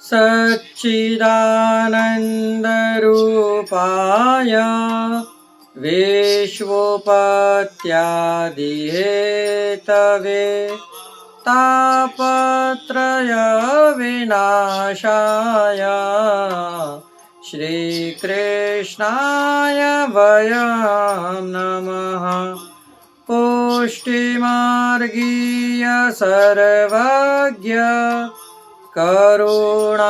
सच्चिदानन्दरूपाय विश्वोपत्यादिहेतवे तापत्रयविनाशाय श्रीकृष्णाय वयं नमः। पुष्टिमार्गीय सर्वज्ञ करुणारसपूरित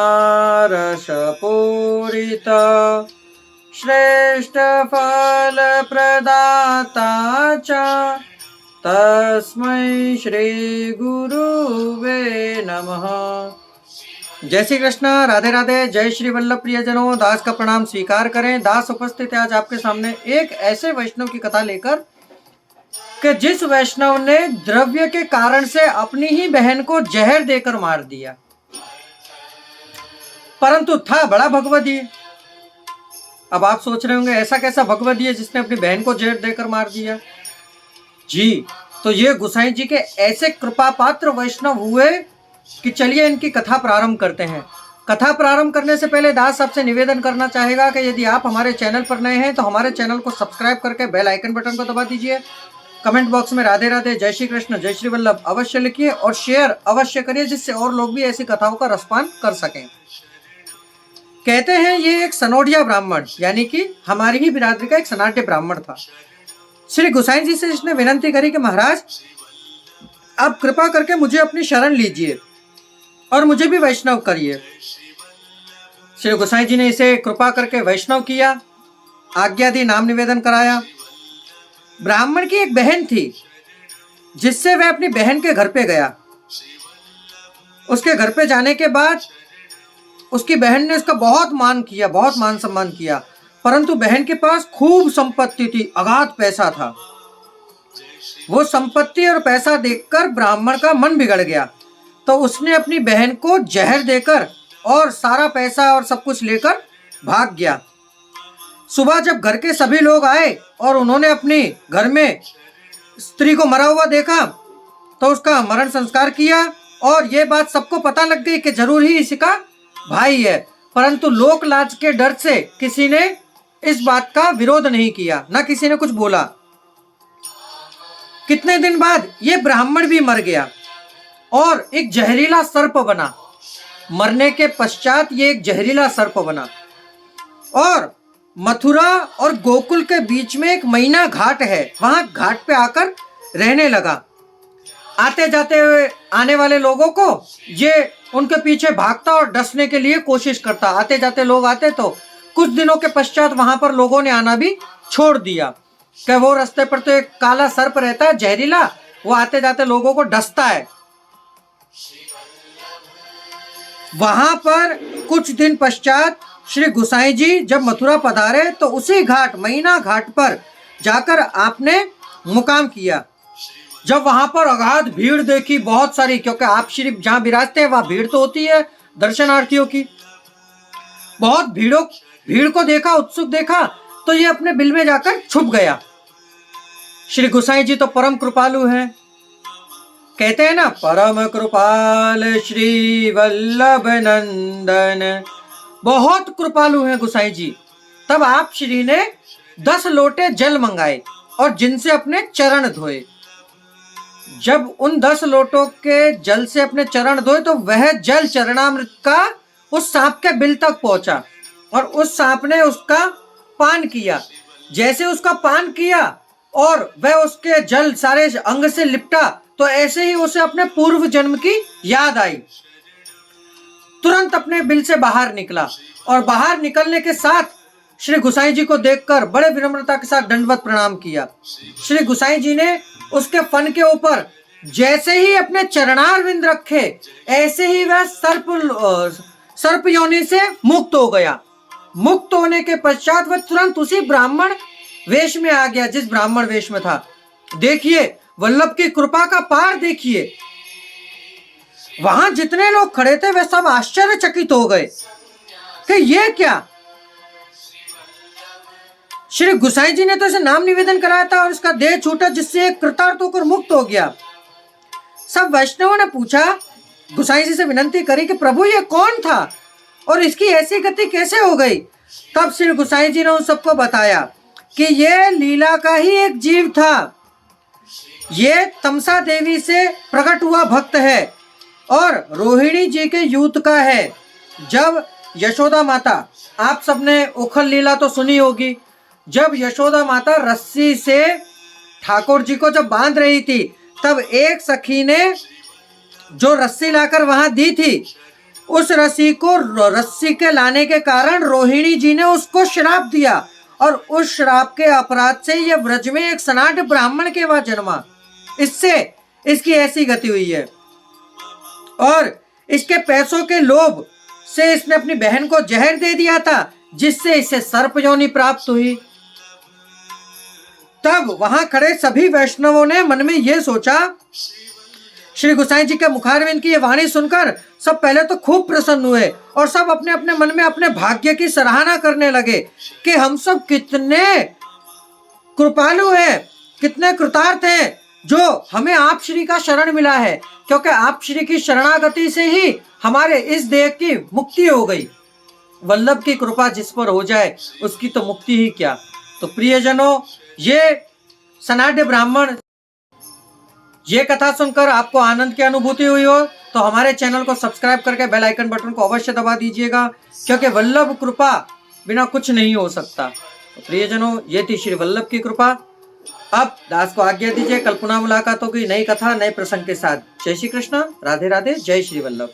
श्रेष्ठ फल प्रदाता च तस्मै श्री गुरुवे नमः। जय श्री कृष्ण, राधे राधे, जय श्री वल्लभ प्रियजनों। दास का प्रणाम स्वीकार करें। दास उपस्थित है आज आपके सामने एक ऐसे वैष्णव की कथा लेकर कि जिस वैष्णव ने द्रव्य के कारण से अपनी ही बहन को जहर देकर मार दिया, परंतु था बड़ा भगवदीय। अब आप सोच रहे होंगे ऐसा कैसा भगवदीय जिसने अपनी बहन को जहर देकर मार दिया। जी, तो ये गोसाई जी के ऐसे कृपा पात्र वैष्णव हुए कि चलिए इनकी कथा प्रारंभ करते हैं। कथा प्रारंभ करने से पहले दास आपसे निवेदन करना चाहेगा कि यदि आप हमारे चैनल पर नए हैं तो हमारे चैनल को सब्सक्राइब करके बेल आइकन बटन को दबा दीजिए। कमेंट बॉक्स में राधे राधे, जय श्री कृष्ण, जय श्री वल्लभ अवश्य लिखिए और शेयर अवश्य करिए, जिससे और लोग भी ऐसी कथाओं का रसपान कर सकें। कहते हैं ये एक सनोडिया ब्राह्मण यानी कि हमारी ही बिरादरी का एक सनाट्य ब्राह्मण था। श्री गोसाई जी से इसने विनंती करी कि महाराज आप कृपा करके मुझे अपनी शरण लीजिए और मुझे भी वैष्णव करिए। श्री गोसाई जी ने इसे कृपा करके वैष्णव किया, आज्ञा दी, नाम निवेदन कराया। ब्राह्मण की एक बहन थी जिससे वह अपनी बहन के घर पे गया। उसके घर पे जाने के बाद उसकी बहन ने उसका बहुत मान किया, बहुत मान सम्मान किया, परंतु बहन के पास खूब संपत्ति थी, अगाध पैसा था। वो संपत्ति और पैसा देखकर ब्राह्मण का मन बिगड़ गया, तो उसने अपनी बहन को जहर देकर और सारा पैसा और सब कुछ लेकर भाग गया। सुबह जब घर के सभी लोग आए और उन्होंने अपने घर में स्त्री को मरा हुआ देखा तो उसका मरण संस्कार किया और ये बात सबको पता लग गई कि जरूर ही इसका भाई है, परंतु लोक लाज के डर से किसी ने इस बात का विरोध नहीं किया, ना किसी ने कुछ बोला। कितने दिन बाद ये ब्राह्मण भी मर गया और एक जहरीला सर्प बना। मरने के पश्चात ये एक जहरीला सर्प बना और मथुरा और गोकुल के बीच में एक मैना घाट है, वहां घाट पे आकर रहने लगा। आते जाते हुए आने वाले लोगों को ये उनके पीछे भागता और डसने के लिए कोशिश करता। आते जाते लोग आते तो कुछ दिनों के पश्चात वहां पर लोगों ने आना भी छोड़ दिया कि वो रास्ते पर तो एक काला सर्प रहता है जहरीला, वो आते जाते लोगों को डसता है। वहां पर कुछ दिन पश्चात श्री गोसाई जी जब मथुरा पधारे तो उसी घाट, मैना घाट पर जाकर आपने मुकाम किया। जब वहां पर अगाध भीड़ देखी, बहुत सारी, क्योंकि आप श्री जहां विराजते हैं वहां भीड़ तो होती है दर्शनार्थियों की, बहुत भीड़ को देखा, उत्सुक देखा, तो ये अपने बिल में जाकर छुप गया। श्री गोसाई जी तो परम कृपालु हैं, कहते हैं ना, परम कृपाल श्री वल्लभ नंदन, बहुत कृपालु हैं गोसाई जी। तब आप श्री ने 10 लोटे जल मंगाए और जिनसे अपने चरण धोए। जब उन 10 लोटों के जल से अपने चरण धोए तो वह जल चरणामृत का उस सांप के बिल तक पहुंचा और उस सांप ने उसका पान किया। जैसे उसका पान किया और वह उसके जल सारे अंग से लिपटा तो ऐसे ही उसे अपने पूर्व जन्म की याद आई। तुरंत अपने बिल से बाहर निकला और बाहर निकलने के साथ श्री गोसाई जी को देखकर बड़े विनम्रता के साथ दंडवत प्रणाम किया। श्री गोसाई जी ने उसके फन के ऊपर जैसे ही अपने चरणारविंद रखे, ऐसे ही वह सर्प योनि से मुक्त हो गया। मुक्त होने के पश्चात वह तुरंत उसी ब्राह्मण वेश में आ गया जिस ब्राह्मण वेश में था। देखिए वल्लभ की कृपा का पार देखिए। वहां जितने लोग खड़े थे वे सब आश्चर्यचकित हो गए कि ये क्या। श्री गोसाई जी ने तो इसे नाम निवेदन कराया था और इसका देह छूटा, जिससे कृतार्थ होकर मुक्त हो गया। सब वैष्णवों ने पूछा, गोसाई जी से विनंती करी कि प्रभु ये कौन था और इसकी ऐसी गति कैसे हो गई। तब श्री गोसाई जी ने उन सबको बताया कि ये लीला का ही एक जीव था, ये तमसा देवी से प्रकट हुआ भक्त है और रोहिणी जी के यूथ का है। जब यशोदा माता, आप सबने उखल लीला तो सुनी होगी, जब यशोदा माता रस्सी से ठाकुर जी को जब बांध रही थी, तब एक सखी ने जो रस्सी लाकर वहां दी थी, उस रस्सी को रस्सी के लाने के कारण रोहिणी जी ने उसको श्राप दिया और उस श्राप के अपराध से यह व्रज में एक सनाट ब्राह्मण के वहां जन्मा। इससे इसकी ऐसी गति हुई है और इसके पैसों के लोभ से इसने अपनी बहन को जहर दे दिया था, जिससे इसे सर्प योनि प्राप्त हुई। तब वहां खड़े सभी वैष्णवों ने मन में यह सोचा, श्री गोसाई जी के मुखारविंद की ये वाणी सुनकर सब पहले तो खूब प्रसन्न हुए और सब अपने अपने मन में अपने भाग्य की सराहना करने लगे कि हम सब कितने कृपालु हैं, कितने कृतार्थ हैं जो हमें आप श्री का शरण मिला है, क्योंकि आप श्री की शरणागति से ही हमारे इस देह की मुक्ति हो गई। वल्लभ की कृपा जिस पर हो जाए उसकी तो मुक्ति ही क्या। तो प्रियजनों, ये सनाड्य ब्राह्मण, ये कथा सुनकर आपको आनंद की अनुभूति हुई हो तो हमारे चैनल को सब्सक्राइब करके बेल आइकन बटन को अवश्य दबा दीजिएगा, क्योंकि वल्लभ कृपा बिना कुछ नहीं हो सकता। तो प्रियजनों, ये थी श्री वल्लभ की कृपा। अब दास को आज्ञा दीजिए, कल पुनः मुलाकात होगी नई कथा नए प्रसंग के साथ। जय श्री कृष्ण, राधे राधे, जय श्री वल्लभ।